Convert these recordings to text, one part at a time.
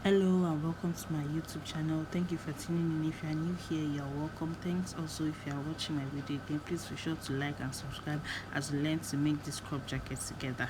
Hello and welcome to my YouTube channel. Thank you for tuning in. If you are new here, you're welcome. Thanks also if you are watching my video again, please be sure to like and subscribe as we learn to make this crop jacket together.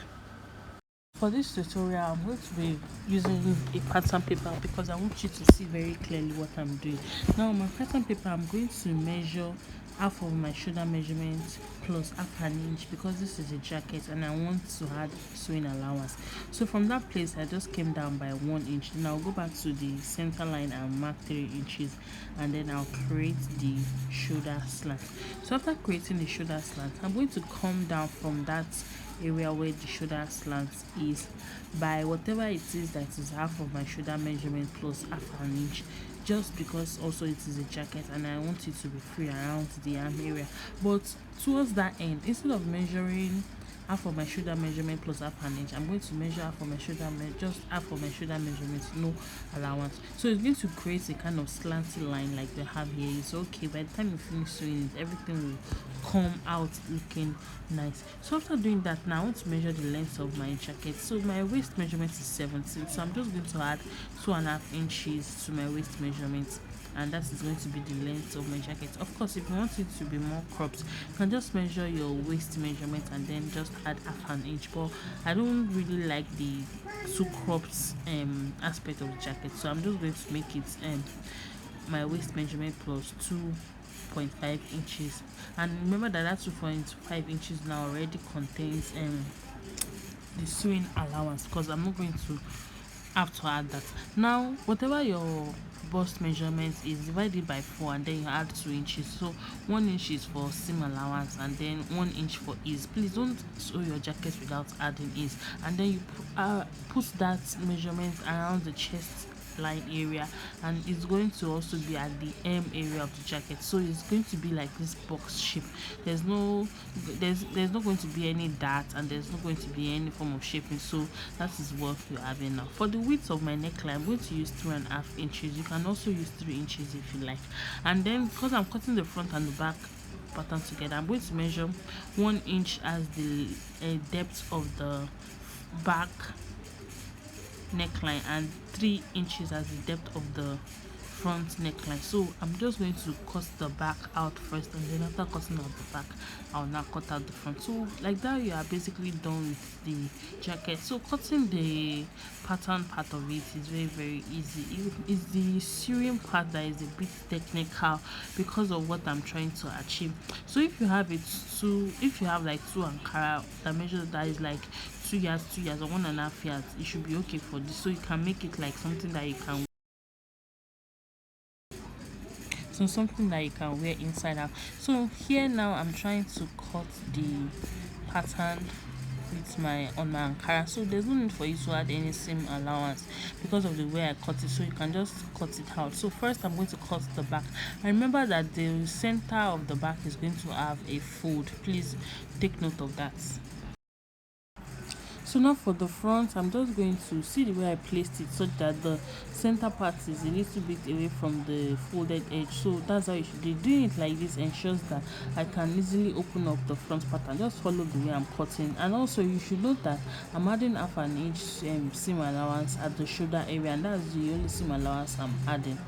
For this tutorial, I'm going to be using a pattern paper because I want you to see very clearly what I'm doing. Now on my pattern paper, I'm going to measure half of my shoulder measurement plus half an inch because this is a jacket and I want to add sewing allowance. So from that place, I just came down by 1 inch. Then I'll go back to the center line and mark 3 inches, and then I'll create the shoulder slant. So after creating the shoulder slant, I'm going to come down from that area where the shoulder slant is by whatever it is that is half of my shoulder measurement plus half an inch, just because also it is a jacket and I want it to be free around the arm area. But towards that end, instead of measuring half of my shoulder measurement plus half an inch, I'm going to measure half of my shoulder just half of my shoulder measurement, no allowance. So it's going to create a kind of slanty line like they have here. It's okay, by the time you finish sewing it, everything will come out looking nice. So after doing that, now I want to measure the length of my jacket. So my waist measurement is 17, so I'm just going to add 2.5 inches to my waist measurement, and that is going to be the length of my jacket. Of course, if you want it to be more cropped, you can just measure your waist measurement and then just add half an inch. But I don't really like the too cropped aspect of the jacket, so I'm just going to make it my waist measurement plus 2.5 inches. And remember that 2.5 inches now already contains the sewing allowance, because I'm not going to have to add that. Now whatever your bust measurement is, divide it by 4 and then you add 2 inches. So 1 inch is for seam allowance and then 1 inch for ease. Please don't sew your jacket without adding ease. And then you put that measurement around the chest line area, and it's going to also be at the hem area of the jacket, so it's going to be like this box shape. There's not going to be any dart and there's not going to be any form of shaping, so that is what we're having now. For the width of my neckline, I'm going to use 3.5 inches. You can also use 3 inches if you like. And then because I'm cutting the front and the back pattern together, I'm going to measure 1 inch as the depth of the back neckline and 3 inches as the depth of the front neckline. So I'm just going to cut the back out first, and then after cutting out the back, I'll now cut out the front. So like that, you are basically done with the jacket. So cutting the pattern part of it is very easy. It's the sewing part that is a bit technical because of what I'm trying to achieve. So if you have like two Ankara that measure that is like 2 yards or 1.5 yards, it should be okay for this. So you can make it like something that you can wear inside out. So here now I'm trying to cut the pattern with my Ankara, so there's no need for you to add any seam allowance because of the way I cut it, so you can just cut it out. So first I'm going to cut the back, and remember that the center of the back is going to have a fold. Please take note of that. So now for the front, I'm just going to see the way I placed it so that the center part is a little bit away from the folded edge. So that's how you should do. Doing it like this ensures that I can easily open up the front part and just follow the way I'm cutting. And also you should note that I'm adding half an inch seam allowance at the shoulder area, and that's the only seam allowance I'm adding.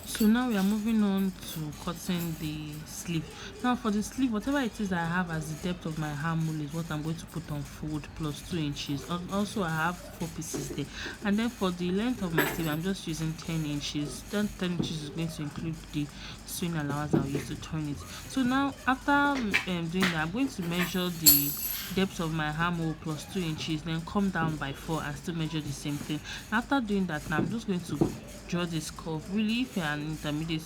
So now we are moving on to cutting the sleeve. Now for the sleeve, whatever it is that I have as the depth of my armhole is what I'm going to put on fold plus 2 inches. Also I have 4 pieces there. And then for the length of my sleeve, I'm just using 10 inches. Then 10 inches is going to include the sewing allowance I'll use to turn it. So now after doing that, I'm going to measure the depth of my armhole plus 2 inches, then come down by 4 and still measure the same thing. After doing that, now I'm just going to draw this curve. Really, if you're an intermediate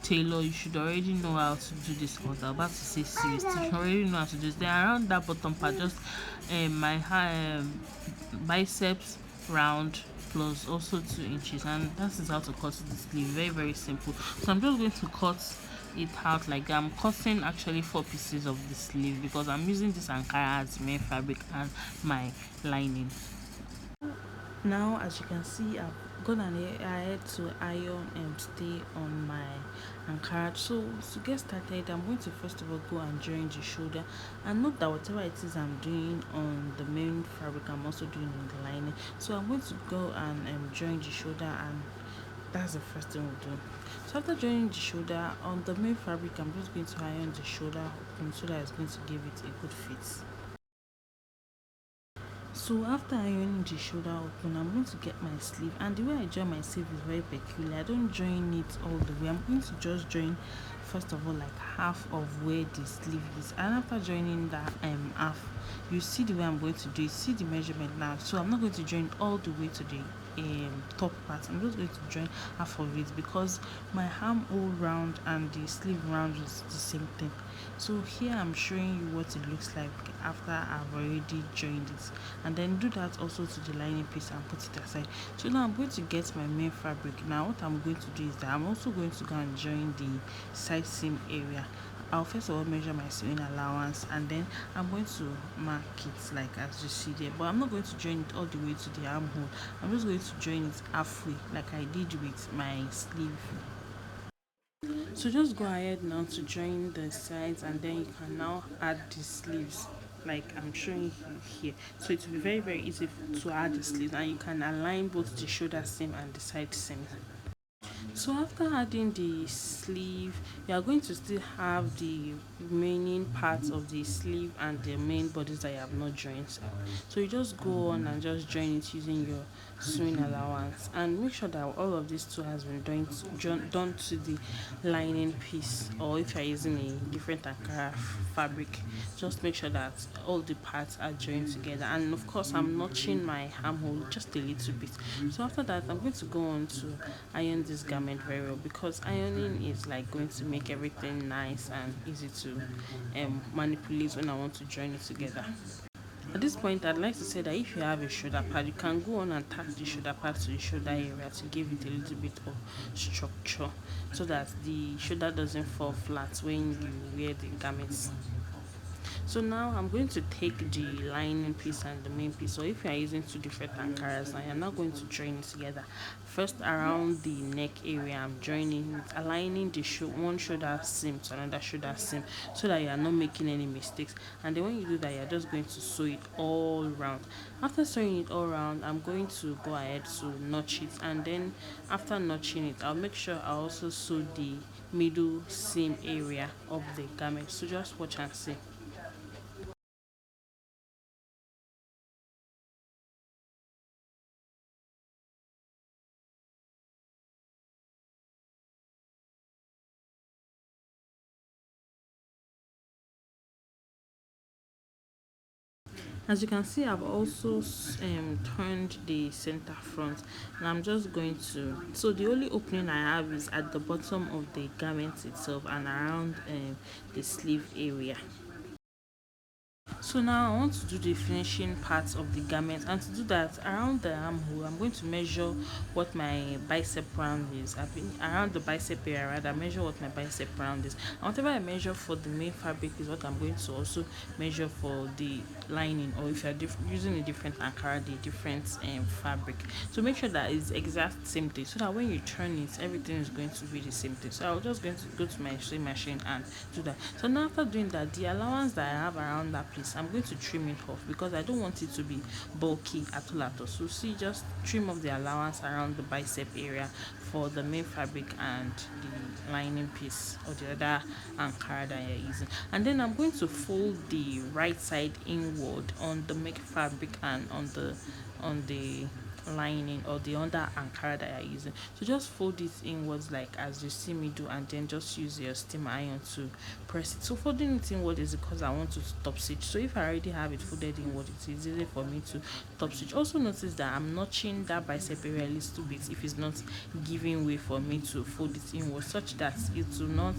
tailor, you should already know how to do this. I was about to say serious, you should already know how to do this. Then around that bottom part, just my biceps round plus also 2 inches, and that is how to cut the sleeve. Very simple. So I'm just going to cut it out like that. I'm cutting actually 4 pieces of the sleeve because I'm using this Ankara as main fabric and my lining. Now as you can see, I've gone ahead to iron and stay on my Ankara. So to get started, I'm going to first of all go and join the shoulder, and note that whatever it is I'm doing on the main fabric, I'm also doing in the lining. So I'm going to go and join the shoulder, and that's the first thing we'll do. So after joining the shoulder on the main fabric, I'm just going to iron the shoulder open so that it's going to give it a good fit. So after ironing the shoulder open, I'm going to get my sleeve, and the way I join my sleeve is very peculiar. I don't join it all the way. I'm going to just join first of all like half of where the sleeve is, and after joining that half, you see the way I'm going to do it. See the measurement now. So I'm not going to join all the way to the top part. I'm just going to join half of it because my armhole round and the sleeve round is the same thing. So here I'm showing you what it looks like after I've already joined it, and then do that also to the lining piece and put it aside. So now I'm going to get my main fabric. Now what I'm going to do is that I'm also going to go and join the side seam area. I'll first of all measure my sewing allowance, and then I'm going to mark it like as you see there, but I'm not going to join it all the way to the armhole. I'm just going to join it halfway like I did with my sleeve. So just go ahead now to join the sides, and then you can now add the sleeves like I'm showing you here. So it will be very easy to add the sleeves, and you can align both the shoulder seam and the side seam. So after adding the sleeve, you are going to still have the remaining parts of the sleeve and the main bodies that you have not joined. So you just go on and just join it using your sewing allowance, and make sure that all of this too has been done to the lining piece, or if you are using a different Ankara fabric, just make sure that all the parts are joined together. And of course I'm notching my armhole just a little bit. So after that, I'm going to go on to iron this garment very well, because ironing is like going to make everything nice and easy to manipulate when I want to join it together. At this point, I'd like to say that if you have a shoulder pad, you can go on and attach the shoulder pad to the shoulder area to give it a little bit of structure, so that the shoulder doesn't fall flat when you wear the garments. So now I'm going to take the lining piece and the main piece. So if you are using two different Ankaras, I am now going to join it together. First, around the neck area, I'm joining it, aligning the one shoulder seam to another shoulder seam, so that you are not making any mistakes. And then when you do that, you're just going to sew it all around. After sewing it all around, I'm going to go ahead to notch it, and then after notching it, I'll make sure I also sew the middle seam area of the garment. So just watch and see. As you can see, I've also turned the center front, and I'm just going to, so the only opening I have is at the bottom of the garment itself and around the sleeve area. So now I want to do the finishing parts of the garment, and to do that, around the armhole I'm going to measure what my bicep round is. I think around the bicep area rather, measure what my bicep round is, and whatever I measure for the main fabric is what I'm going to also measure for the lining, or if you're using a different Ankara, the different fabric. So make sure that it's exact same thing, so that when you turn it, everything is going to be the same thing. So I'm just going to go to my sewing machine and do that. So now after doing that, the allowance that I have around that place, I'm going to trim it off, because I don't want it to be bulky at all. So see, just trim off the allowance around the bicep area for the main fabric and the lining piece or the other Ankara that you're using. And then I'm going to fold the right side inward on the main fabric and on the lining or the under Ankara that you're using. So just fold it inwards like as you see me do, and then just use your steam iron to press it. So folding it inward is because I want to top stitch. So if I already have it folded inward, it's easy for me to top stitch. Also notice that I'm notching that bicep area a little bit if it's not giving way for me to fold it inward, such that it will not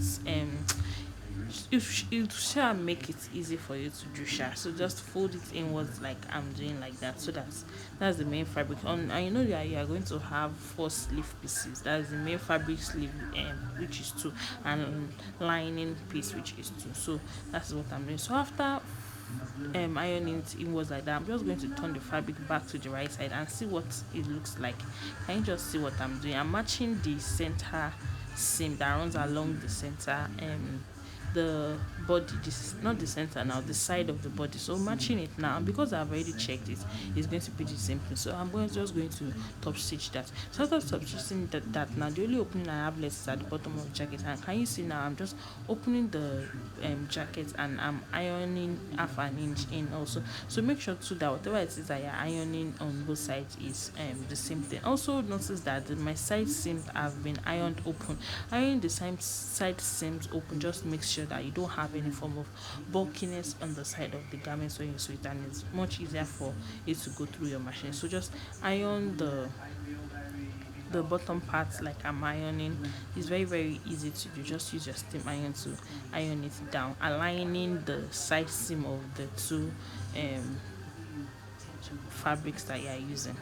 it shall make it easy for you to do sha. So just fold it inwards like I'm doing like that. So that's the main fabric on, and you know that you are going to have four sleeve pieces. That's the main fabric sleeve, which is two, and lining piece, which is two. So that's what I'm doing. So after ironing it inwards like that, I'm just going to turn the fabric back to the right side and see what it looks like. Can you just see what I'm doing? I'm matching the center seam that runs along the center, the body, this not the center now, the side of the body. So matching it now, and because I've already checked it, it's going to be the same thing. So I'm just going to top stitch that. So after top stitching that now, the only opening I have left is at the bottom of the jacket. And can you see now, I'm just opening the jacket and I'm ironing half an inch in also. So make sure too that whatever it is that you're ironing on both sides is the same thing. Also notice that my side seams have been ironed open. Ironing the side seams open just makes sure that you don't have any form of bulkiness on the side of the garments when you sew it, and it's much easier for it to go through your machine. So just iron the bottom part like I'm ironing. It's very easy to do. Just use your steam iron to iron it down, aligning the side seam of the two um, fabrics that you are using.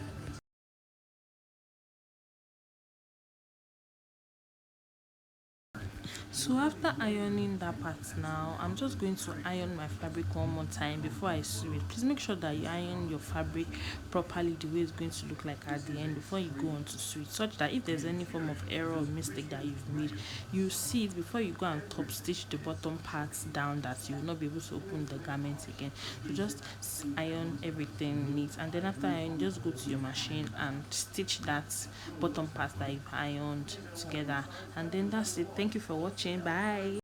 So after ironing that part now, I'm just going to iron my fabric one more time before I sew it. Please make sure that you iron your fabric properly the way it's going to look like at the end before you go on to sew it, such that if there's any form of error or mistake that you've made, you see it before you go and top stitch the bottom parts down, that you will not be able to open the garment again. So just iron everything neat, and then after iron, just go to your machine and stitch that bottom part that you've ironed together, and then that's it. Thank you for watching. Bye.